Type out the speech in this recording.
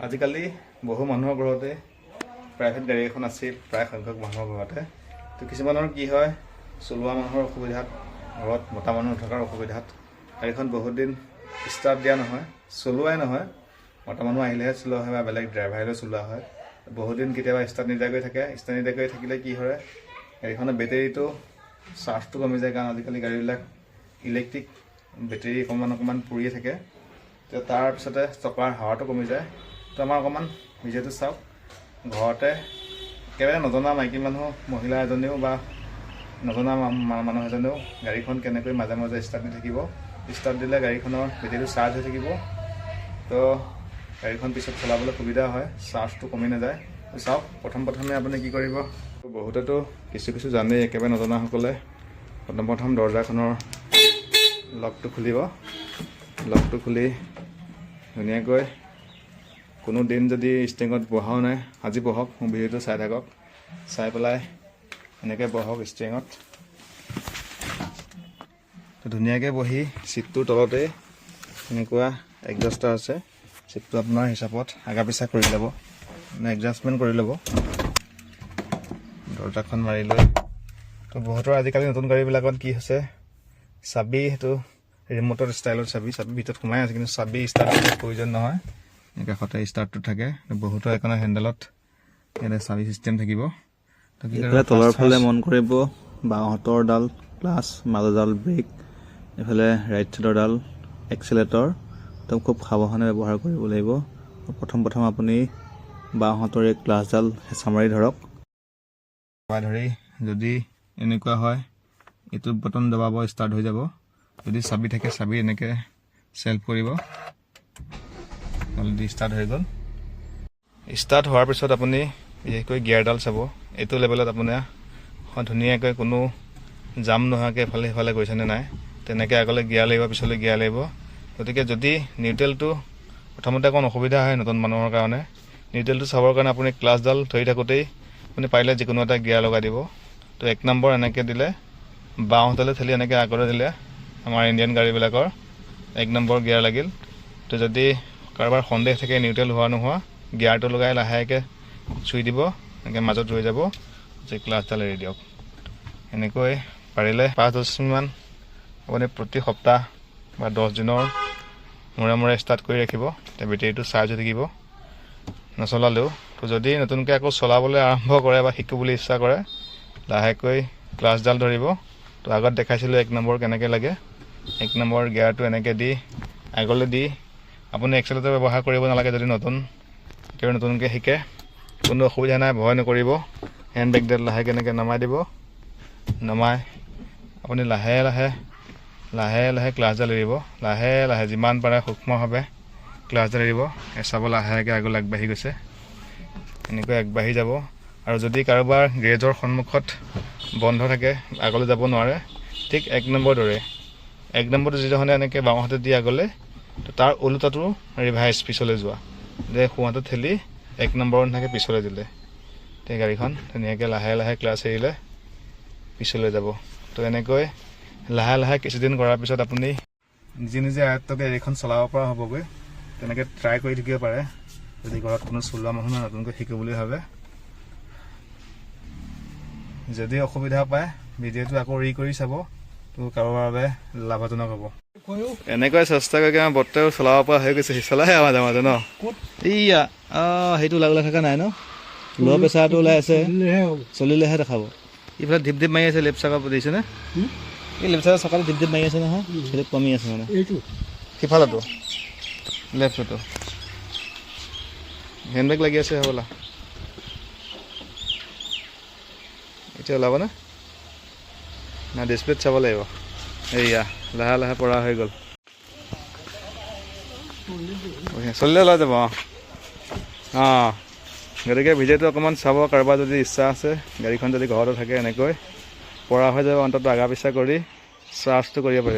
আজিকালি বহু মানুহৰ ঘৰতে প্ৰাইভেট গাড়ী এখন আছে, প্ৰায় সংখ্যক মানুহৰ ঘৰতে। তো কিছুমানৰ কি হয়, চলোৱা মানুহৰ অসুবিধাত, ঘৰত মতা মানুহ নথকাৰ অসুবিধাত গাড়ীখন বহুত দিন ষ্টাৰ্ট দিয়া নহয়, চলোৱাই নহয়। মতা মানুহ আহিলেহে চলোৱা হয় বা বেলেগ ড্ৰাইভাৰ আহিলেও চলোৱা হয়। বহুত দিন কেতিয়াবা ষ্টাৰ্ট নিদিয়াকৈ থাকে। ষ্টাৰ্ট নিদিয়াকৈ থাকিলে কি হয়, গাড়ীখনৰ বেটেৰীটো চাৰ্জটো কমি যায়, কাৰণ আজিকালি গাড়ীবিলাক ইলেক্ট্ৰিক বেটেৰী অকণমান পৰিয়ে থাকে। তো তাৰপিছতে চকাৰ হাৱাটো কমি যায়। তো আমাৰ অকণমান ভিডিঅ'টো চাওক। ঘৰতে একেবাৰে নজনা মাইকী মানুহ, মহিলা এজনীও বা নজনা মানুহ এজনেও গাড়ীখন কেনেকৈ মাজে মাজে ষ্টাৰ্ট দি থাকিব। ষ্টাৰ্ট দিলে গাড়ীখনৰ বেটেৰীটো চাৰ্জ হৈ থাকিব। তো গাড়ীখন পিছত চলাবলৈ সুবিধা হয়, চাৰ্জটো কমি নাযায়। চাওক, প্ৰথমে আপুনি কি কৰিব, বহুতেতো কিছু জানেই, একেবাৰে নজনাসকলে প্ৰথম দৰজাখনৰ লকটো খুলিব। লকটো খুলি ধুনীয়াকৈ, কোনো দিন যদি ষ্টিঙত বহাও নাই, আজি বহক, মোৰ ভিডিঅ'টো চাই থাকক। চাই পেলাই এনেকৈ বহক ষ্টিঙত। ধুনীয়াকৈ বহি চিটটোৰ তলতে এনেকুৱা এডজাষ্টাৰ আছে। চিটটো আপোনাৰ হিচাপত আগা পিছা কৰি ল'ব, মানে এডজাষ্টমেণ্ট কৰি ল'ব। দৰজাখন মাৰি লৈ, তো বহুতৰ আজিকালি নতুন গাড়ীবিলাকত কি হৈছে, চাবি সেইটো ৰিম'টৰ ষ্টাইলত চাবি ভিতৰত সোমাই আছে, কিন্তু চাবি ষ্টাৰ্টৰ প্ৰয়োজন নহয়। কাষতে ষ্টাৰ্টটো থাকে। বহুতৰ এইকাৰণে হেণ্ডেলত ইয়াতে চাবি চিষ্টেম থাকিব। তলৰ ফালে মন কৰিব, বাওঁহাতৰ ডাল ক্লাছ, মাজৰডাল ব্ৰেক, এইফালে ৰাইট চাইডৰ ডাল এক্সেলেটৰ। একদম খুব সাৱধানে ব্যৱহাৰ কৰিব লাগিব। প্ৰথম আপুনি বাওঁহাতৰ এই ক্লাছডাল হেঁচা মাৰি ধৰক। ধৰি যদি এনেকুৱা হয়, এইটো বটন দবাব, ষ্টাৰ্ট হৈ যাব। যদি চাবি থাকে, চাবি এনেকৈ চেল্ফ কৰিব, অলৰেডি ষ্টাৰ্ট হৈ গ'ল। ষ্টাৰ্ট হোৱাৰ পিছত আপুনি বিশেষকৈ গিয়াৰডাল চাব। এইটো লেভেলত আপোনাৰ ধুনীয়াকৈ কোনো জাম নোহোৱাকৈ এফালে সিফালে গৈছেনে নাই, তেনেকৈ আগলৈ গিয়াৰ লাগিব, পিছলৈ গিয়াৰ লাগিব। গতিকে যদি নিউট্ৰেলটো প্ৰথমতে অকণ অসুবিধা হয় নতুন মানুহৰ কাৰণে, নিউট্ৰেলটো চাবৰ কাৰণে আপুনি ক্লাছডাল ধৰি থাকোঁতেই আপুনি পাৰিলে যিকোনো এটা গিয়াৰ লগাই দিব। তো 1 নম্বৰ এনেকৈ দিলে, বাওঁহাতলৈ ঠেলি এনেকৈ আগলৈ দিলে আমাৰ ইণ্ডিয়ান গাড়ীবিলাকৰ 1 নম্বৰ গিয়াৰ লাগিল। তো যদি কাৰোবাৰ সন্দেহ থাকে নিউট্ৰেল হোৱা নোহোৱা, গিয়াৰটো লগাই লাহেকৈ চুই দিব, এনেকৈ মাজত ৰৈ যাব, যে ক্লাছডাল এৰি দিয়ক। এনেকৈ পাৰিলে 5-10 মিনিটমান আপুনি প্ৰতি সপ্তাহ বা 10 দিনৰ মূৰে ষ্টাৰ্ট কৰি ৰাখিব। তেতিয়া বেটেৰীটো চাৰ্জ হৈ থাকিব নচলালেও। তো যদি নতুনকৈ আকৌ চলাবলৈ আৰম্ভ কৰে বা শিকিবলৈ ইচ্ছা কৰে, লাহেকৈ ক্লাছডাল ধৰিব। তো আগত দেখাইছিলোঁ 1 নম্বৰ কেনেকৈ লাগে। 1 নম্বৰ গিয়াৰটো এনেকৈ দি আগলৈ দি, আপুনি এক্সেলেটৰ ব্যৱহাৰ কৰিব নালাগে যদি একেবাৰে নতুনকৈ শিকে। কোনো অসুবিধা নাই, ভয় নকৰিব। হেণ্ড ব্ৰেকডাল লাহেকৈ এনেকৈ নমাই দিব। নমাই আপুনি লাহে লাহে ক্লাছডাল এৰিব। লাহে যিমান পাৰে সূক্ষ্মভাৱে ক্লাছডাল এৰিব। চাব লাহেকৈ আগলৈ আগবাঢ়ি গৈছে, এনেকৈ আগবাঢ়ি যাব। আৰু যদি কাৰোবাৰ গেৰেজৰ সন্মুখত বন্ধ থাকে, আগলৈ যাব নোৱাৰে, ঠিক 1 নম্বৰ দৰে 1 নম্বৰটো যিধৰণে এনেকৈ বাওঁ হাতে দি আগলৈ, তো তাৰ ওলোটাটো ৰিভাইজ, পিছলৈ যোৱা, যে সোঁহাতত ঠেলি 1 নম্বৰত নাথাকে পিছলৈ দিলে, সেই গাড়ীখন ধুনীয়াকৈ লাহে ক্লাছ এৰিলে পিছলৈ যাব। তো এনেকৈ লাহে কিছুদিন কৰাৰ পিছত আপুনি নিজে আয়ত্তকৈ গাড়ীখন চলাব পৰা হ'বগৈ। তেনেকৈ ট্ৰাই কৰি থাকিব পাৰে যদি ঘৰত কোনো চলোৱা মানুহ নতুনকৈ শিকিবলৈ ভাবে। যদি অসুবিধা পায়, ভিডিঅ'টো আকৌ কৰি চাব, তো কাৰোবাৰ বাবে লাভজনক হ'ব। এনেকৈ চেষ্টা কৰি আমাৰ বৰ্তাও চলাব পৰা হৈ গৈছে। চলাহে মাজে মাজে ন, এইয়া সেইটো ওলাই থকা নাই ন, ল' প্ৰেচাৰটো ওলাই আছে, চলিলেহে দেখাব। ইফালে ঢিপ মাৰি আছে, লেফ্ট চাকা দিছেনে? এই লেফ্ট চাইডৰ চকাটো ঢিপ মাৰি আছে নহয়, সেইটো কমি আছে মানে। সিফালেতো লেফ্টটো হেণ্ডব্ৰেক লাগি আছে হ'বলা। এতিয়া ওলাবনে না, ডিছপ্লেত চাব লাগিব। এইয়া লাহে পৰা হৈ গ'ল, চলিলে ওলাই যাব। গতিকে ভিডিঅ'টো অকণমান চাব, কাৰোবাৰ যদি ইচ্ছা আছে, গাড়ীখন যদি ঘৰতে থাকে এনেকৈ পৰা হৈ যাব। অন্ততঃ আগা পিছা কৰি চাৰ্জটো কৰিব পাৰিব।